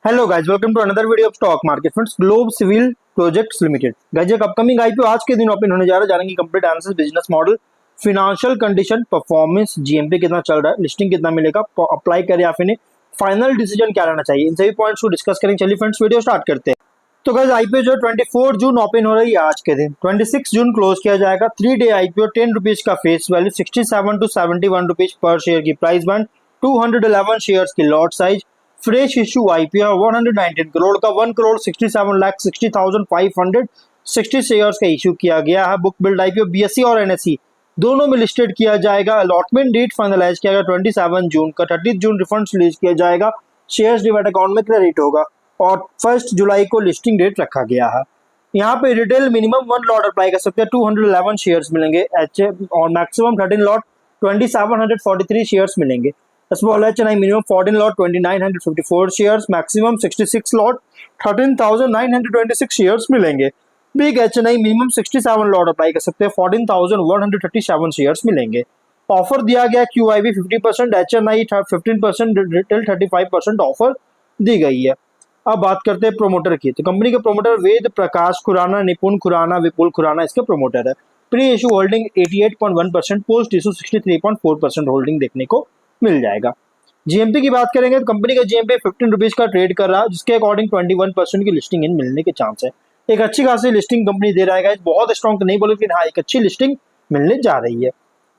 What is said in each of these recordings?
Hello guys, welcome to another video of stock market friends. Globe Civil Projects Limited guys एक upcoming IPO आज के दिन open होने जा रहा है। जानेंगे complete analysis, business model, financial condition, performance, GMP कितना चल रहा है, लिस्टिंग कितना मिलेगा, अप्लाई करें या फिर नहीं, फाइनल डिसीजन क्या लेना चाहिए, इन सभी पॉइंट्स को डिस्कस करेंगे। चलिए फ्रेंड्स वीडियो स्टार्ट करते हैं। तो गाइस आईपीओ जो 24 जून ओपन हो रही है आज के दिन, 26 जून क्लोज किया जाएगा। 3 डे आईपीओ, 10 रुपीज का फेस वैल्यू, 67 टू 71 रुपीज पर शेयर की प्राइस बैंड, 211 शेयर्स की lot size, fresh issue IPO 119 crore का, 1,67,60,560 शेयर्स का इशू किया गया है। बुक बिल्ड आईपीओ बीएससी और एनएससी दोनों में लिस्टेड किया जाएगा। अलॉटमेंट डेट फाइनलाइज किया गया 27 जून का, 30 जून रिफंड्स रिलीज किया जाएगा, शेयर्स डिमेट अकाउंट में क्रेडिट होगा और 1 जुलाई को लिस्टिंग डेट रखा गया है। यहाँ पे रिटेल मिनिमम 1 लॉट अप्लाई कर सकते हैं, 211 शेयर्स मिलेंगे और मैक्सिमम 13 लॉट 2743 शेयर्स मिलेंगे। Small HNI minimum 14 lot 2954 shares, maximum 66 lot 13926 shares मिलेंगे। Big HNI minimum 67 lot apply कर सकते हैं, 14137 शेयर्स मिलेंगे। ऑफर दिया गया क्यूआईबी 50%, एचएनआई 15%, रिटेल 35% ऑफर दी गई है। अब बात करते हैं प्रोमोटर की। तो कंपनी के प्रोमोटर वेद प्रकाश खुराना, निपुण खुराना, विपुल खुराना इसके प्रोमोटर है। Pre issue holding 88.1%, post issue 63.4% holding देखने को मिल जाएगा। जीएमपी की बात करेंगे तो कंपनी का जीएमपी 15 रुपीज का ट्रेड कर रहा है, जिसके अकॉर्डिंग 21% की लिस्टिंग इन मिलने के चांस है। एक अच्छी खासी लिस्टिंग कंपनी दे रहा है, बहुत स्ट्रॉन्ग तो नहीं बोले, लेकिन हाँ एक अच्छी लिस्टिंग मिलने जा रही है।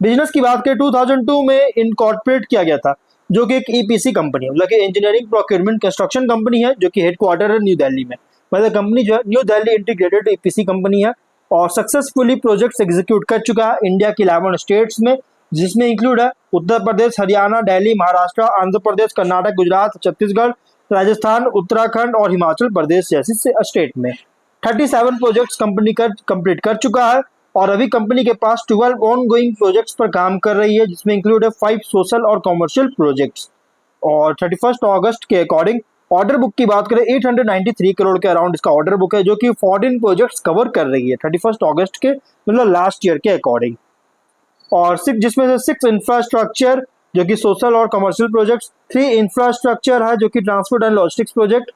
बिजनेस की बात करें 2002 में इनकॉर्पोरेट किया गया था, जो कि एक ईपीसी कंपनी है, मतलब इंजीनियरिंग प्रोक्योरमेंट कंस्ट्रक्शन कंपनी है, जो कि हेडक्वार्टर है न्यू दिल्ली में। मतलब कंपनी जो है new Delhi integrated EPC company है और सक्सेसफुली प्रोजेक्ट्स एग्जीक्यूट कर चुका है इंडिया के 11 स्टेट्स में, जिसमें इंक्लूड है उत्तर प्रदेश, हरियाणा, दिल्ली, महाराष्ट्र, आंध्र प्रदेश, कर्नाटक, गुजरात, छत्तीसगढ़, राजस्थान, उत्तराखंड और हिमाचल प्रदेश जैसी स्टेट में। 37 प्रोजेक्ट्स कंपनी कंप्लीट कर चुका है और अभी कंपनी के पास 12 ऑन गोइंग प्रोजेक्ट्स पर काम कर रही है, जिसमें इंक्लूड है 5 सोशल और कॉमर्शियल प्रोजेक्ट्स। और 31 अगस्त के अकॉर्डिंग ऑर्डर बुक की बात करें 893 करोड़ के अराउंड इसका ऑर्डर बुक है, जो कि 14 प्रोजेक्ट्स कवर कर रही है 31 अगस्त के, मतलब लास्ट ईयर के अकॉर्डिंग। और 6 जिसमें से 6 इंफ्रास्ट्रक्चर जो कि सोशल और कमर्शियल प्रोजेक्ट्स, 3 इंफ्रास्ट्रक्चर है जो कि transport and logistics project,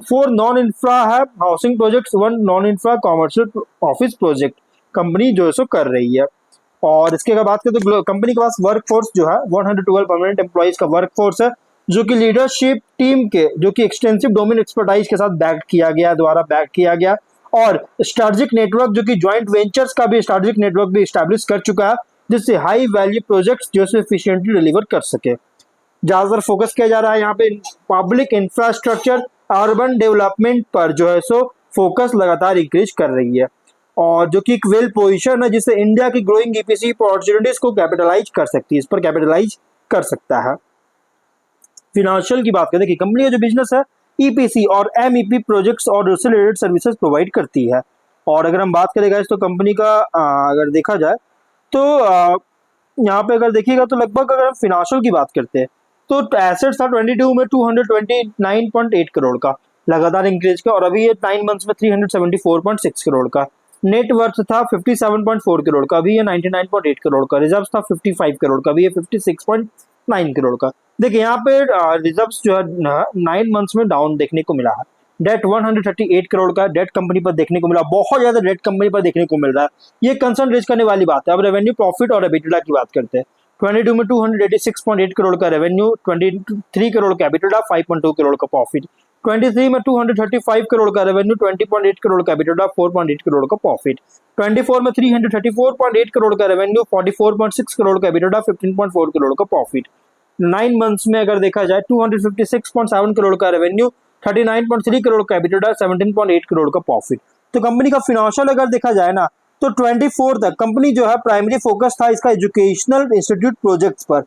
4 non infra है housing projects, 1 non infra commercial office project company जो है सो कर रही है। और इसके अगर बात करें तो कंपनी के पास वर्क फोर्स जो है 112 परमानेंट एम्प्लॉइज का वर्क फोर्स है, जो कि लीडरशिप टीम के जो कि एक्सटेंसिव डोमेन एक्सपर्टाइज के साथ बैक किया गया, द्वारा बैक किया गया, और स्ट्रेटेजिक नेटवर्क जो कि ज्वाइंट वेंचर्स का भी स्ट्रेटेजिक नेटवर्क भी स्टैब्लिश कर चुका है, जिससे हाई वैल्यू प्रोजेक्ट्स जो है एफिशिएंटली डिलीवर कर सके। ज्यादातर फोकस किया जा रहा है यहाँ पे पब्लिक इंफ्रास्ट्रक्चर, अर्बन डेवलपमेंट पर जो है सो फोकस लगातार इंक्रीज कर रही है, और जो कि एक वेल पोजिशन है जिससे इंडिया की ग्रोइंग ईपीसी अपॉर्चुनिटीज को कैपिटलाइज कर सकती है, इस पर कैपिटलाइज कर सकता है। फिनेंशियल की बात करें कि कंपनी का जो बिजनेस है ईपीसी और एमईपी प्रोजेक्ट्स और उससे रिलेटेड सर्विसेज प्रोवाइड करती है। और अगर हम बात करें तो कंपनी का अगर देखा जाए तो यहाँ पे अगर देखिएगा तो लगभग अगर हम फिनेंशियल की बात करते हैं तो एसेट्स था 22 में 229.8 करोड़ का, लगातार इंक्रीज का, और अभी ये 9 मंथ्स में 374.6 करोड़ का। नेट वर्थ था 57.4 करोड़ का, अभी ये 99.8 करोड़ का। रिजर्व्स था 55 करोड़ का, अभी ये 56.9 करोड़ का। देखिए यहाँ पे रिजर्व्स जो है 9 मंथ्स में डाउन देखने को मिला है। डेट 138 करोड़ का डेट कंपनी पर देखने को मिला, बहुत ज्यादा डेट कंपनी पर देखने को मिल रहा है, ये कंसर्न रेज करने वाली बात है। अब रेवेन्यू, प्रॉफिट और एबिटिडा की बात करते हैं। 22 में 286.8 करोड़ का रेवेन्यू, 23 करोड़ का एबिटिडा, 5.2 करोड़ का प्रॉफिट। 23 में 235 करोड़ का रेवेन्यू, 20.8 करोड़ का एबिटिडा, 4.8 करोड़ का प्रॉफिट। 24 में 334.8 करोड़ का रेवेन्यू, 44.6 करोड़ का एबिटिडा, 15.4 करोड़ का प्रॉफिट। 9 मंथ्स में अगर देखा जाए 256.7 करोड़ का रेवेन्यू, 39.3 करोड़ का एबिटिडा, 17.8 करोड़ का प्रॉफिट। तो कंपनी का फिनेंशियल अगर देखा जाए ना तो 24 तक कंपनी जो है प्राइमरी फोकस था इसका एजुकेशनल इंस्टीट्यूट प्रोजेक्ट्स पर,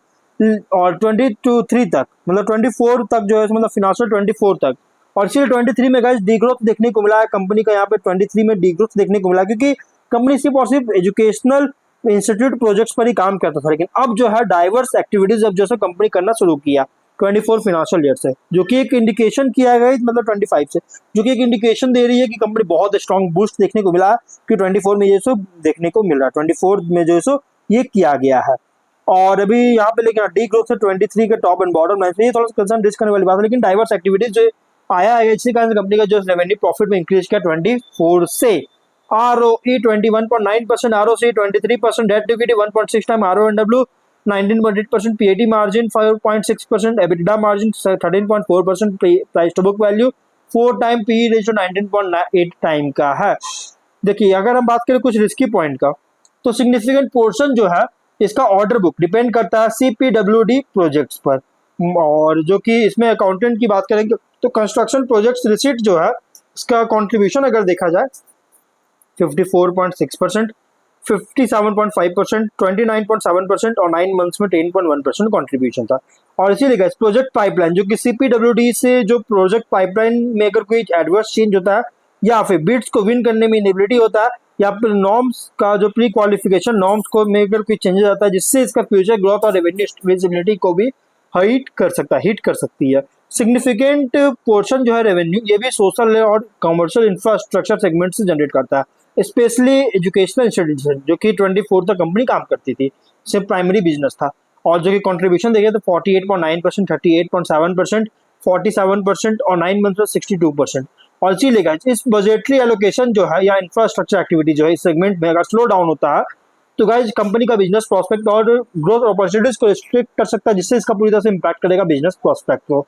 और 23 तक मतलब 24 तक जो है मतलब फिनेंशियल 24 तक, और इसीलिए 23 में गाइस डीग्रोथ देखने को मिला है कंपनी का। यहाँ पे 23 में डीग्रोथ देखने को मिला क्योंकि कंपनी सिर्फ और सिर्फ एजुकेशनल इंस्टीट्यूट प्रोजेक्ट्स पर ही काम करता था, लेकिन अब जो है डाइवर्स एक्टिविटीज अब जो है कंपनी करना शुरू किया 24 फिनेंशियल ईयर से, जो कि एक इंडिकेशन किया गया मतलब 25 से, जो कि एक इंडिकेशन दे रही है कि कंपनी बहुत स्ट्रॉन्ग बूस्ट देखने को मिला है कि 24 में ये सो देखने को मिल रहा है, 24 में जो सो ये किया गया है। और अभी यहाँ पे लेकिन डी ग्रोथ है 23 के टॉप एंड बॉटम लाइन, ये थोड़ा सा कंसर्न रिस्क करने वाली बात है, लेकिन डाइवर्स एक्टिविटीज जो आया है, इसी कारण से कंपनी का जो रेवेन्यू प्रॉफिट में इंक्रीज किया 24 से। ROE 21.9%, ROC 23%, debt equity 1.6 time, RONW 19.8%, PAT margin 5.6%, EBITDA margin 13.4%, price to book value 4 time, PE ratio 19.8 time का है। देखिए अगर हम बात करें कुछ रिस्की पॉइंट का, तो सिग्निफिकेंट पोर्शन जो है इसका ऑर्डर बुक डिपेंड करता है CPWD प्रोजेक्ट्स पर, और जो कि इसमें अकाउंटेंट की बात करेंगे तो कंस्ट्रक्शन प्रोजेक्ट्स रिसीट जो है इसका कंट्रीब्यूशन अगर देखा जाए 54.6%, 57.5%, 29.7% और 9 मंथ्स में 10.1% कंट्रीब्यूशन था। और इसीलिए गाइस प्रोजेक्ट पाइपलाइन जो कि CPWD से जो प्रोजेक्ट पाइपलाइन में अगर कोई एडवर्स चेंज होता है या फिर बिड्स को विन करने में इनेबिलिटी होता है या फिर नॉर्म्स का जो प्री क्वालिफिकेशन नॉर्म्स को में अगर कोई चेंजेस आता है जिससे इसका फ्यूचर ग्रोथ और रेवेन्यू विजिबिलिटी को भी हिट कर सकती है। सिग्निफिकेंट पोर्शन जो है रेवेन्यू ये भी सोशल और कमर्शियल इंफ्रास्ट्रक्चर सेगमेंट से जनरेट करता है, स्पेशली एजुकेशनल इंस्टीट्यूशन जो कि 24 तक कंपनी काम करती थी, सिर्फ प्राइमरी बिजनेस था। और जो कि कंट्रीब्यूशन देखिए तो 48.9%, 38.7%, 47% और 9 मंथ में 62%। और इसीलिए गाइस इस बजटरी एलोकेशन जो है या इंफ्रास्ट्रक्चर एक्टिविटी जो है इस सेगमेंट में अगर स्लो डाउन होता है तो गाइस कंपनी का बिजनेस प्रोस्पेक्ट और ग्रोथ अपॉर्चुनिटीज को रिस्ट्रिक्ट कर सकता है, जिससे इसका पूरी तरह से इम्पैक्ट करेगा बिजनेस प्रोस्पेक्ट को।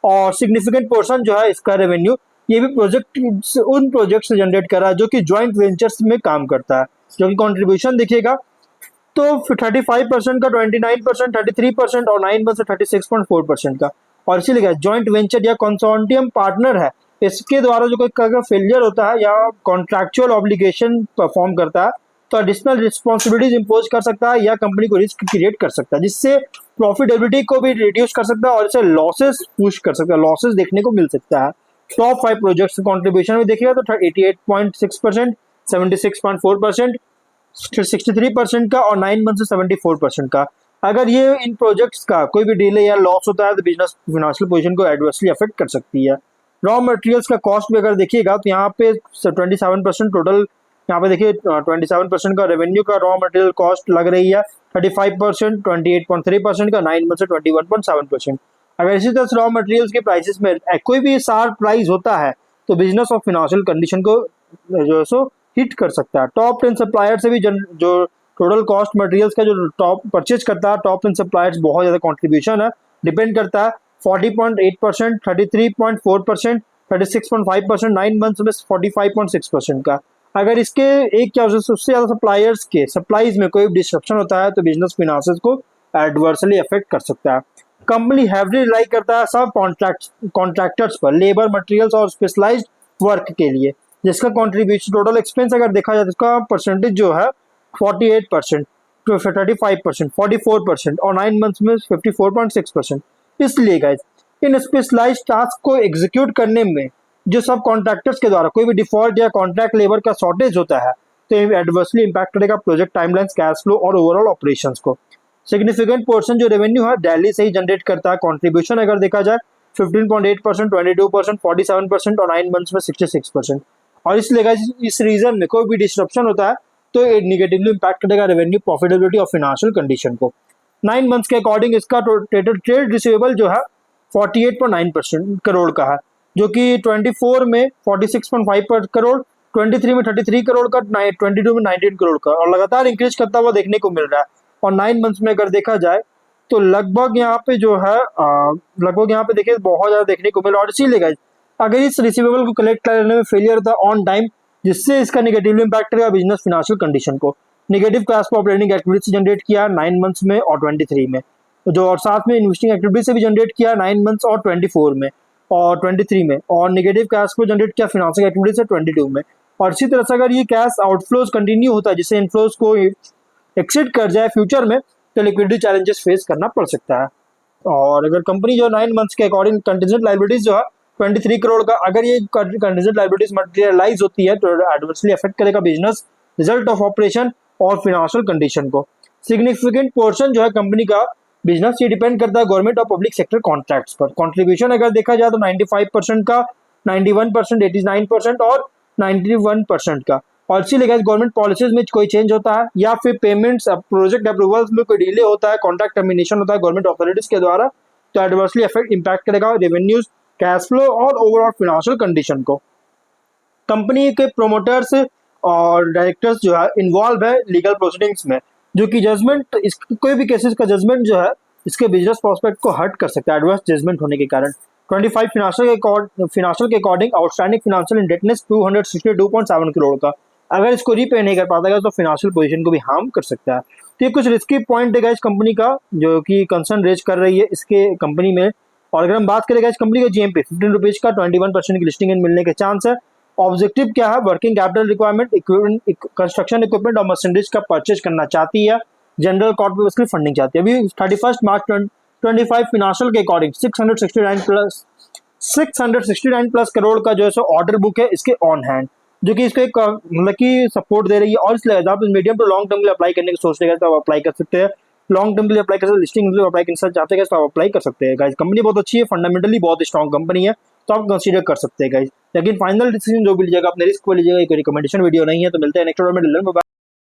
और सिग्निफिकेंट पोर्शन जो है इसका रेवेन्यू ये भी उन प्रोजेक्ट से जनरेट कर रहा है जो कि ज्वाइंट वेंचर्स में काम करता है, जो कि कंट्रीब्यूशन देखिएगा तो 35% का, 29%, 33% और 9 मंथ से 36.4% का। और इसीलिए ज्वाइंट वेंचर या कंसोर्टियम पार्टनर है, इसके द्वारा जो कोई अगर फेलियर होता है या कॉन्ट्रैक्चुअल ऑब्लिगेशन परफॉर्म करता है तो एडिशनल रिस्पॉन्सिबिलिटीज इंपोज कर सकता है या कंपनी को रिस्क क्रिएट कर सकता है, जिससे प्रॉफिटेबिलिटी को भी रिड्यूस कर सकता है और इसे लॉसेस पुश कर सकता है, लॉसेस देखने को मिल सकता है। टॉप 5 प्रोजेक्ट्स कंट्रीब्यूशन में देखिएगा तो 88.6%, 76.4%, 63% का और 9 मंथ से 74% का। अगर ये इन प्रोजेक्ट्स का कोई भी डिले या लॉस होता है तो बिजनेस फिनेंशियल पोजीशन को एडवर्सली अफेक्ट कर सकती है। रॉ मटेरियल्स का कॉस्ट भी अगर देखिएगा तो यहाँ पे 27% टोटल, यहाँ पे देखिए 27% का रेवेन्यू का रॉ मटेरियल कॉस्ट लग रही है, 35%, 28.3% का, 9 मंथ से 21.7%। अगर इसी तरह से रॉ मटेरियल्स के प्राइसेस में कोई भी शार्प प्राइस होता है तो बिजनेस और फिनेंशियल कंडीशन को जो है सो हिट कर सकता है। टॉप 10 सप्लायर से भी जो टोटल कॉस्ट मटेरियल्स का जो टॉप परचेज करता है टॉप 10 सप्लायर्स बहुत ज़्यादा कंट्रीब्यूशन है, डिपेंड करता है 40.8%, 33.4%, 36.5%, 9 मंथ्स में 45.6% का। अगर इसके एक क्या उससे ज़्यादा सप्लायर्स के सप्लाईज में कोई डिस्ट्रप्शन होता है तो बिजनेस फिनांसेस को एडवर्सली अफेक्ट कर सकता है। कंपनी हैवली रिलाई करता है सब कॉन्ट्रैक्टर्स पर लेबर, मटेरियल्स और स्पेशलाइज्ड वर्क के लिए, जिसका कंट्रीब्यूशन टोटल एक्सपेंस अगर देखा जाए तो इसका परसेंटेज जो है 48%, 35%, 44% और 9 मंथ्स में 54.6%। इसलिए गाइस इन स्पेशलाइज्ड टास्क को एग्जीक्यूट करने में जो सब कॉन्ट्रैक्टर्स के द्वारा कोई भी डिफॉल्ट या कॉन्ट्रैक्ट लेबर का शॉर्टेज होता है तो ये एडवर्सली इंपैक्ट करेगा प्रोजेक्ट टाइमलाइंस, कैश फ्लो और ओवरऑल ऑपरेशंस को। सिग्निफिकेंट पोर्शन जो रेवेन्यू है दिल्ली से ही जनरेट करता है, कंट्रीब्यूशन अगर देखा जाए 15.8%, 22%, 47% और 9 मंथ्स में 66%। और इसलिए इस रीजन में कोई भी डिस्ट्रप्शन होता है तो ये निगेटिवली इंपैक्ट करेगा रेवेन्यू, प्रॉफिटेबिलिटी और फाइनेंशियल कंडीशन को। 9 मंथ्स के अकॉर्डिंग इसका ट्रेड रिसीवेबल जो है 48.9% करोड़ का है, जो कि 24 में 46.5 करोड़, 23 में 33 करोड़ का, 22 में 19 करोड़ का और लगातार इंक्रीज करता हुआ देखने को मिल रहा है। और 9 मंथ्स में अगर देखा जाए तो लगभग यहाँ पे जो है लगभग यहाँ पे देखिए बहुत ज़्यादा देखने को मिला। और इसीलिए गाइस अगर इस रिसीवेबल को कलेक्ट करने में फेलियर होता है ऑन टाइम, जिससे इसका निगेटिवली इंपैक्ट करेगा बिजनेस फिनेंशियल कंडीशन को। Negative cash flow operating activity से जनरेट किया 9 मंथ्स में और 23 में, जो और साथ में इन्वेस्टिंग एक्टिविटी से भी जनरेट किया 9 मंथ्स और 24 में और 23 में, और नेगेटिव कैश फ्लो जनरेट किया फाइनेंसिंग एक्टिविटी से 22 में। और इसी तरह से अगर ये कैश आउटफ्लोज कंटिन्यू होता है जिससे इनफ्लोज को एक्सिड कर जाए फ्यूचर में तो लिक्विडिटी चैलेंजेस फेस करना पड़ सकता है। और अगर कंपनी जो 9 मंथ्स के अकॉर्डिंग कंटीजेंट लाइबिलिटीज जो है 23 करोड़ का, अगर ये कंटीजेंट लाइबिलिटीज मटेरियलाइज होती है तो एडवर्सली अफेक्ट करेगा बिजनेस रिजल्ट ऑफ ऑपरेशन और फाइनेंशियल कंडीशन को। सिग्निफिकेंट पोर्शन जो है कंपनी का बिजनेस ये डिपेंड करता है गवर्नमेंट और पब्लिक सेक्टर कॉन्ट्रैक्ट्स पर। कंट्रीब्यूशन अगर देखा जाए तो 95% का, 91%, 89% और 91% का। और इसीलिए गवर्नमेंट पॉलिसीज में कोई चेंज होता है या फिर पेमेंट्स प्रोजेक्ट अप्रूवल्स में कोई डिले होता है, कॉन्ट्रैक्ट टर्मिनेशन होता है गवर्नमेंट अथॉरिटीज के द्वारा, तो एडवर्सली इम्पैक्ट करेगा रेवेन्यूज कैश फ्लो और ओवरऑल फाइनेंशियल कंडीशन को। कंपनी के प्रोमोटर्स और डायरेक्टर्स जो है इन्वॉल्व है लीगल प्रोसीडिंग्स में, जो कि जजमेंट इस कोई भी केसेस का जजमेंट जो है इसके बिजनेस प्रोस्पेक्ट को हर्ट कर सकता है एडवर्स जजमेंट होने के कारण। 25 फिनेंशियल के according outstanding financial indebtedness 262.7 crore का, अगर इसको रीपे नहीं कर पाता है तो फाइनेंशियल पोजीशन को भी हार्म कर सकता है। तो ये कुछ रिस्की पॉइंट है इस कंपनी का जो कि कंसर्न रेज कर रही है इसके कंपनी में। और अगर हम बात करें इस कंपनी का जीएमपी 15 रुपीज का 21% की लिस्टिंग मिलने के चांस है। ऑब्जेक्टिव क्या है, working capital requirement, construction equipment और मशीनरीज का परचेज करना चाहती है, जनरल कॉर्पोरेट की फंडिंग चाहती है। अभी 31 मार्च 2025 फिनेंशियल के अकॉर्डिंग 669 प्लस करोड़ का जो है सो ऑर्डर बुक है इसके ऑन हैंड, जो कि इसको एक मतलब कि सपोर्ट दे रही है। और इसलिए आप मीडियम टू लॉन्ग टर्म के लिए अप्लाई करने की सोच रहे हैं तो आप अप्लाई कर सकते हैं, लॉन्ग टर्म के लिए अप्लाई कर सकते हैं, लिस्टिंग के लिए अप्लाई करना चाहते हैं तो आप अप्लाई कर सकते हैं गाइस। कंपनी बहुत अच्छी है, फंडामेंटली बहुत स्ट्रॉन्ग कंपनी है, तो आप कंसीडर कर सकते हैं गाइस। लेकिन फाइनल डिसीजन जो भी लीजिएगा अपने रिस्क पर लीजिएगा, कोई रिकमेंडेशन वीडियो नहीं है। तो मिलते हैं नेक्स्ट वीडियो में।